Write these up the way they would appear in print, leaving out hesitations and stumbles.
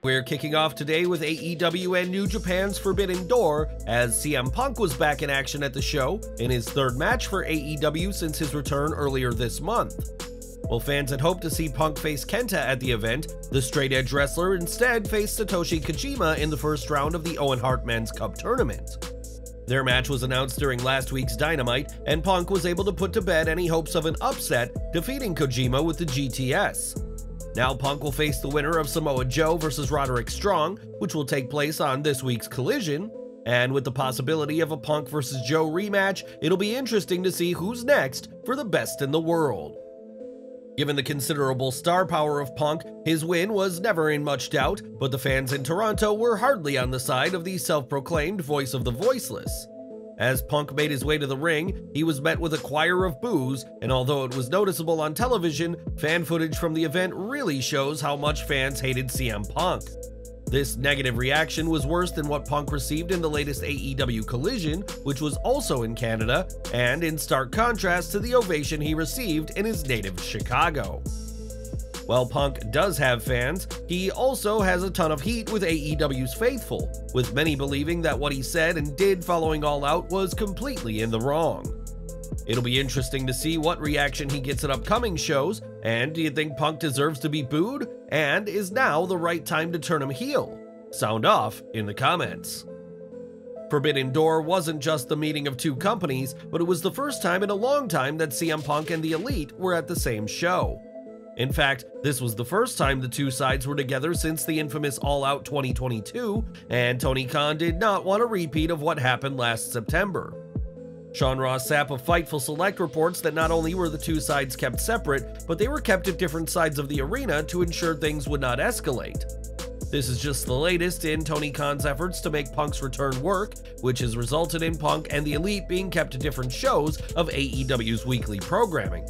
We're kicking off today with AEW and New Japan's Forbidden Door, as CM Punk was back in action at the show in his third match for AEW since his return earlier this month. While fans had hoped to see Punk face Kenta at the event, the straight-edge wrestler instead faced Satoshi Kojima in the first round of the Owen Hart Men's Cup tournament. Their match was announced during last week's Dynamite, and Punk was able to put to bed any hopes of an upset, defeating Kojima with the GTS. Now Punk will face the winner of Samoa Joe vs. Roderick Strong, which will take place on this week's Collision, and with the possibility of a Punk vs. Joe rematch, it'll be interesting to see who's next for the best in the world. Given the considerable star power of Punk, his win was never in much doubt, but the fans in Toronto were hardly on the side of the self-proclaimed voice of the voiceless. As Punk made his way to the ring, he was met with a choir of boos, and although it was noticeable on television, fan footage from the event really shows how much fans hated CM Punk. This negative reaction was worse than what Punk received in the latest AEW Collision, which was also in Canada, and in stark contrast to the ovation he received in his native Chicago. While Punk does have fans, he also has a ton of heat with AEW's faithful, with many believing that what he said and did following All Out was completely in the wrong. It'll be interesting to see what reaction he gets at upcoming shows, and do you think Punk deserves to be booed? And is now the right time to turn him heel? Sound off in the comments. Forbidden Door wasn't just the meeting of two companies, but it was the first time in a long time that CM Punk and the Elite were at the same show. In fact, this was the first time the two sides were together since the infamous All Out 2022, and Tony Khan did not want a repeat of what happened last September. Sean Ross Sapp of Fightful Select reports that not only were the two sides kept separate, but they were kept at different sides of the arena to ensure things would not escalate. This is just the latest in Tony Khan's efforts to make Punk's return work, which has resulted in Punk and the Elite being kept to different shows of AEW's weekly programming.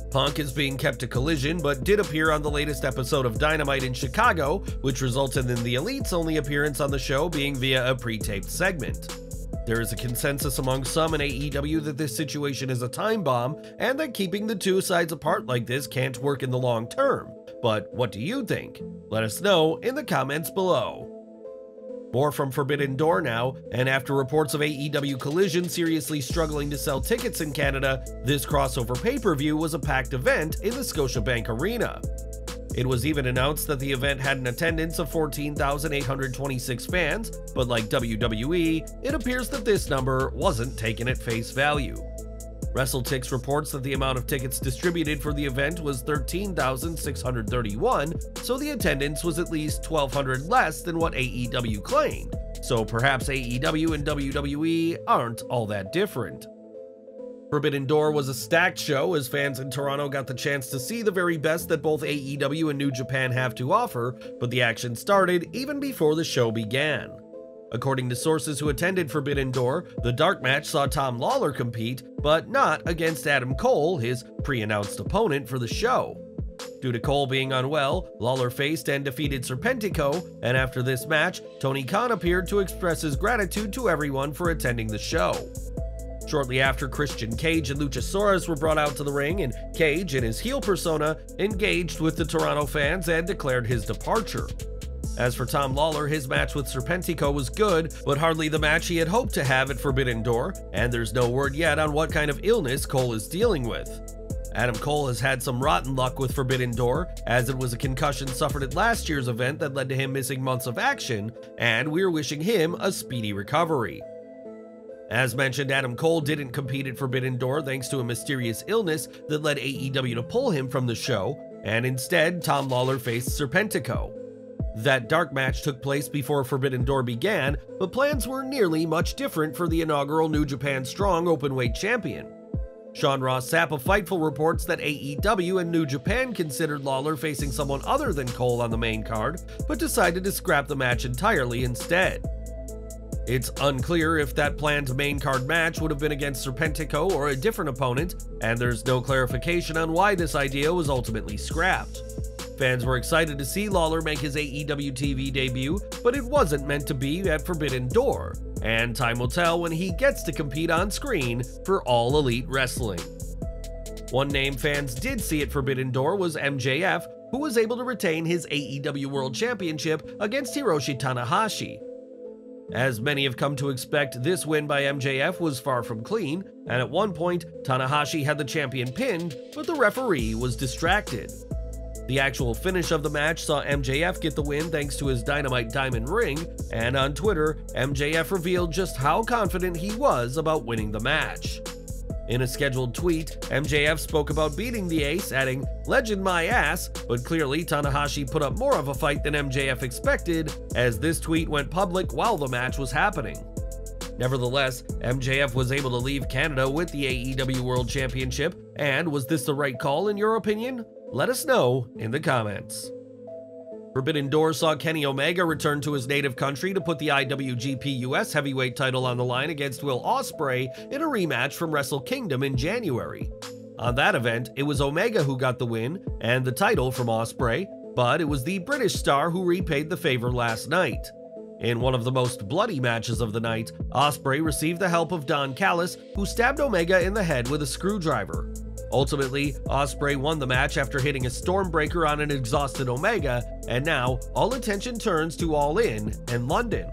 Punk is being kept to Collision, but did appear on the latest episode of Dynamite in Chicago, which resulted in the Elite's only appearance on the show being via a pre-taped segment. There is a consensus among some in AEW that this situation is a time bomb, and that keeping the two sides apart like this can't work in the long term. But what do you think? Let us know in the comments below. More from Forbidden Door now, and after reports of AEW Collision seriously struggling to sell tickets in Canada, this crossover pay-per-view was a packed event in the Scotiabank Arena. It was even announced that the event had an attendance of 14,826 fans, but like WWE, it appears that this number wasn't taken at face value. WrestleTix reports that the amount of tickets distributed for the event was 13,631, so the attendance was at least 1,200 less than what AEW claimed, so perhaps AEW and WWE aren't all that different. Forbidden Door was a stacked show as fans in Toronto got the chance to see the very best that both AEW and New Japan have to offer, but the action started even before the show began. According to sources who attended Forbidden Door, the dark match saw Tom Lawlor compete, but not against Adam Cole, his pre-announced opponent for the show. Due to Cole being unwell, Lawlor faced and defeated Serpentico, and after this match, Tony Khan appeared to express his gratitude to everyone for attending the show. Shortly after, Christian Cage and Luchasaurus were brought out to the ring, and Cage, in his heel persona, engaged with the Toronto fans and declared his departure. As for Tom Lawlor, his match with Serpentico was good, but hardly the match he had hoped to have at Forbidden Door, and there's no word yet on what kind of illness Cole is dealing with. Adam Cole has had some rotten luck with Forbidden Door, as it was a concussion suffered at last year's event that led to him missing months of action, and we're wishing him a speedy recovery. As mentioned, Adam Cole didn't compete at Forbidden Door thanks to a mysterious illness that led AEW to pull him from the show, and instead Tom Lawlor faced Serpentico. That dark match took place before Forbidden Door began, but plans were nearly much different for the inaugural New Japan Strong Openweight champion. Sean Ross Sapp of Fightful reports that AEW and New Japan considered Lawlor facing someone other than Cole on the main card, but decided to scrap the match entirely instead. It's unclear if that planned main card match would have been against Serpentico or a different opponent, and there's no clarification on why this idea was ultimately scrapped. Fans were excited to see Lawlor make his AEW TV debut, but it wasn't meant to be at Forbidden Door, and time will tell when he gets to compete on screen for All Elite Wrestling. One name fans did see at Forbidden Door was MJF, who was able to retain his AEW World Championship against Hiroshi Tanahashi. As many have come to expect, this win by MJF was far from clean, and at one point, Tanahashi had the champion pinned, but the referee was distracted. The actual finish of the match saw MJF get the win thanks to his Dynamite Diamond ring, and on Twitter, MJF revealed just how confident he was about winning the match. In a scheduled tweet, MJF spoke about beating the Ace, adding, "Legend my ass," but clearly Tanahashi put up more of a fight than MJF expected, as this tweet went public while the match was happening. Nevertheless, MJF was able to leave Canada with the AEW World Championship, and was this the right call in your opinion? Let us know in the comments. Forbidden Door saw Kenny Omega return to his native country to put the IWGP US Heavyweight title on the line against Will Ospreay in a rematch from Wrestle Kingdom in January. On that event, it was Omega who got the win and the title from Ospreay, but it was the British star who repaid the favor last night. In one of the most bloody matches of the night, Ospreay received the help of Don Callis, who stabbed Omega in the head with a screwdriver. Ultimately, Ospreay won the match after hitting a Stormbreaker on an exhausted Omega, and now all attention turns to All In and London.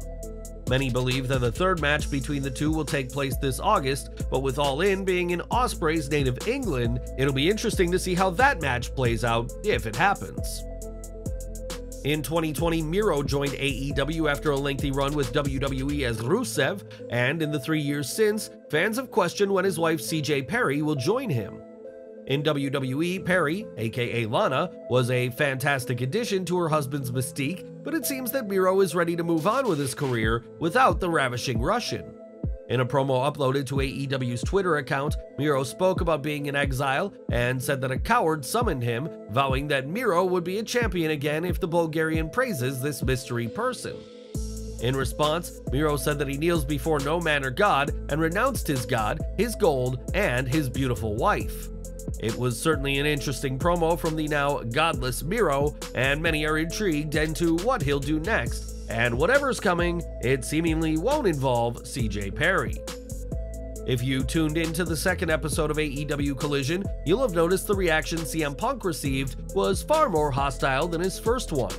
Many believe that the third match between the two will take place this August, but with All In being in Ospreay's native England, it'll be interesting to see how that match plays out if it happens. In 2020, Miro joined AEW after a lengthy run with WWE as Rusev, and in the 3 years since, fans have questioned when his wife CJ Perry will join him. In WWE, Perry, aka Lana, was a fantastic addition to her husband's mystique, but it seems that Miro is ready to move on with his career without the ravishing Russian. In a promo uploaded to AEW's Twitter account, Miro spoke about being in exile and said that a coward summoned him, vowing that Miro would be a champion again if the Bulgarian praises this mystery person. In response, Miro said that he kneels before no man or god and renounced his god, his gold, and his beautiful wife. It was certainly an interesting promo from the now godless Miro, and many are intrigued into what he'll do next, and whatever's coming, it seemingly won't involve CJ Perry. If you tuned into the second episode of AEW Collision, you'll have noticed the reaction CM Punk received was far more hostile than his first one.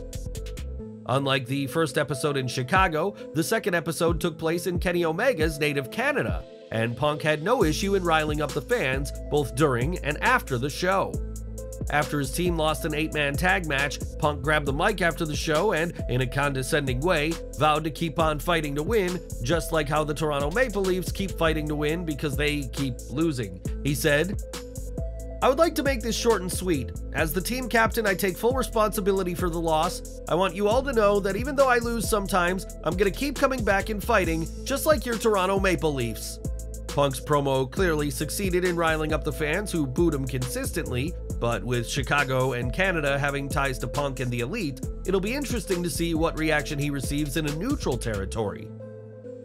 Unlike the first episode in Chicago, the second episode took place in Kenny Omega's native Canada, and Punk had no issue in riling up the fans both during and after the show. After his team lost an 8-man tag match, Punk grabbed the mic after the show and, in a condescending way, vowed to keep on fighting to win, just like how the Toronto Maple Leafs keep fighting to win because they keep losing. He said, "I would like to make this short and sweet. As the team captain, I take full responsibility for the loss. I want you all to know that even though I lose sometimes, I'm gonna keep coming back and fighting, just like your Toronto Maple Leafs." Punk's promo clearly succeeded in riling up the fans who booed him consistently, but with Chicago and Canada having ties to Punk and the Elite, it'll be interesting to see what reaction he receives in a neutral territory.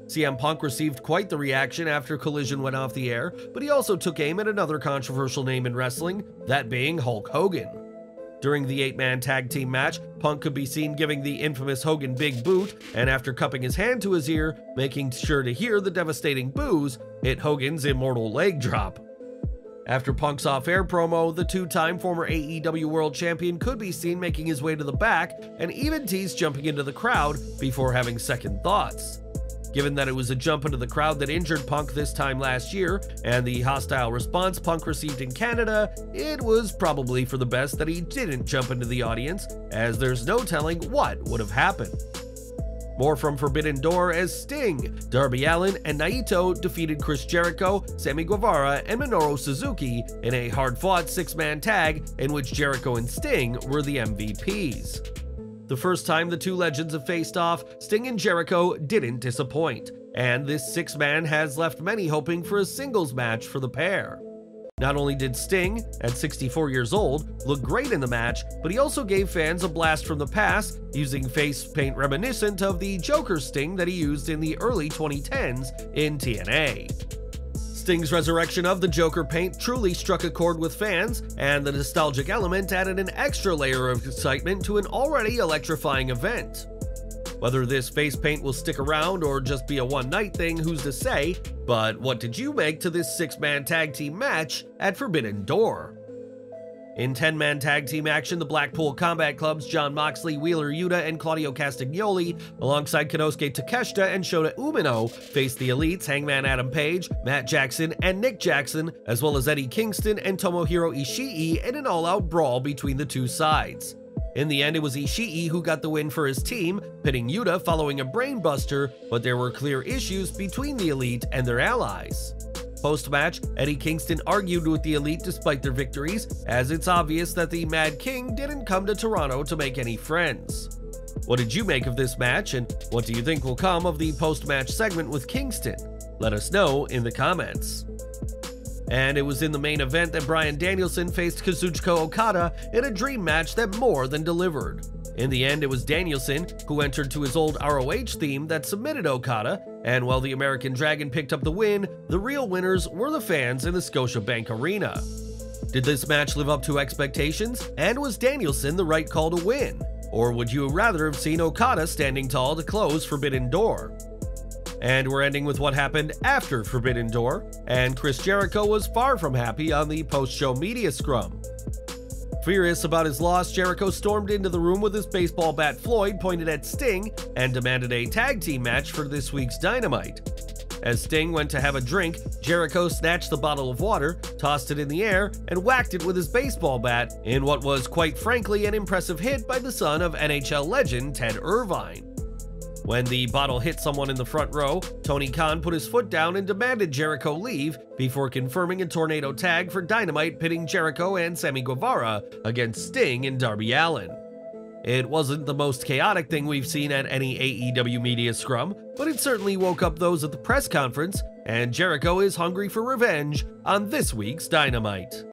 CM Punk received quite the reaction after Collision went off the air, but he also took aim at another controversial name in wrestling, that being Hulk Hogan. During the 8-man tag team match, Punk could be seen giving the infamous Hogan big boot, and after cupping his hand to his ear, making sure to hear the devastating boos, hit Hogan's immortal leg drop. After Punk's off-air promo, the two-time former AEW World Champion could be seen making his way to the back and even teased jumping into the crowd before having second thoughts. Given that it was a jump into the crowd that injured Punk this time last year, and the hostile response Punk received in Canada, it was probably for the best that he didn't jump into the audience, as there's no telling what would have happened. More from Forbidden Door as Sting, Darby Allin, and Naito defeated Chris Jericho, Sammy Guevara, and Minoru Suzuki in a hard-fought 6-man tag in which Jericho and Sting were the MVPs. The first time the two legends have faced off, Sting and Jericho didn't disappoint, and this 6-man has left many hoping for a singles match for the pair. Not only did Sting, at 64 years old, look great in the match, but he also gave fans a blast from the past, using face paint reminiscent of the Joker Sting that he used in the early 2010s in TNA. Sting's resurrection of the Joker paint truly struck a chord with fans, and the nostalgic element added an extra layer of excitement to an already electrifying event. Whether this face paint will stick around or just be a one-night thing, who's to say, but what did you make to this 6-man tag team match at Forbidden Door? In 10-man tag team action, the Blackpool Combat Club's Jon Moxley, Wheeler Yuta, and Claudio Castagnoli, alongside Konosuke Takeshita and Shota Umino, faced the Elites Hangman Adam Page, Matt Jackson, and Nick Jackson, as well as Eddie Kingston and Tomohiro Ishii in an all-out brawl between the two sides. In the end, it was Ishii who got the win for his team, pinning Yuta following a brainbuster, but there were clear issues between the Elite and their allies. Post-match, Eddie Kingston argued with the Elite despite their victories, as it's obvious that the Mad King didn't come to Toronto to make any friends. What did you make of this match, and what do you think will come of the post-match segment with Kingston? Let us know in the comments. And it was in the main event that Bryan Danielson faced Kazuchika Okada in a dream match that more than delivered. In the end, it was Danielson who entered to his old ROH theme that submitted Okada, and while the American Dragon picked up the win, the real winners were the fans in the Scotiabank Arena. Did this match live up to expectations, and was Danielson the right call to win? Or would you rather have seen Okada standing tall to close Forbidden Door? And we're ending with what happened after Forbidden Door, and Chris Jericho was far from happy on the post-show media scrum. Furious about his loss, Jericho stormed into the room with his baseball bat Floyd pointed at Sting and demanded a tag team match for this week's Dynamite. As Sting went to have a drink, Jericho snatched the bottle of water, tossed it in the air, and whacked it with his baseball bat in what was quite frankly an impressive hit by the son of NHL legend Ted Irvine. When the bottle hit someone in the front row, Tony Khan put his foot down and demanded Jericho leave before confirming a tornado tag for Dynamite pitting Jericho and Sammy Guevara against Sting and Darby Allin. It wasn't the most chaotic thing we've seen at any AEW media scrum, but it certainly woke up those at the press conference, and Jericho is hungry for revenge on this week's Dynamite.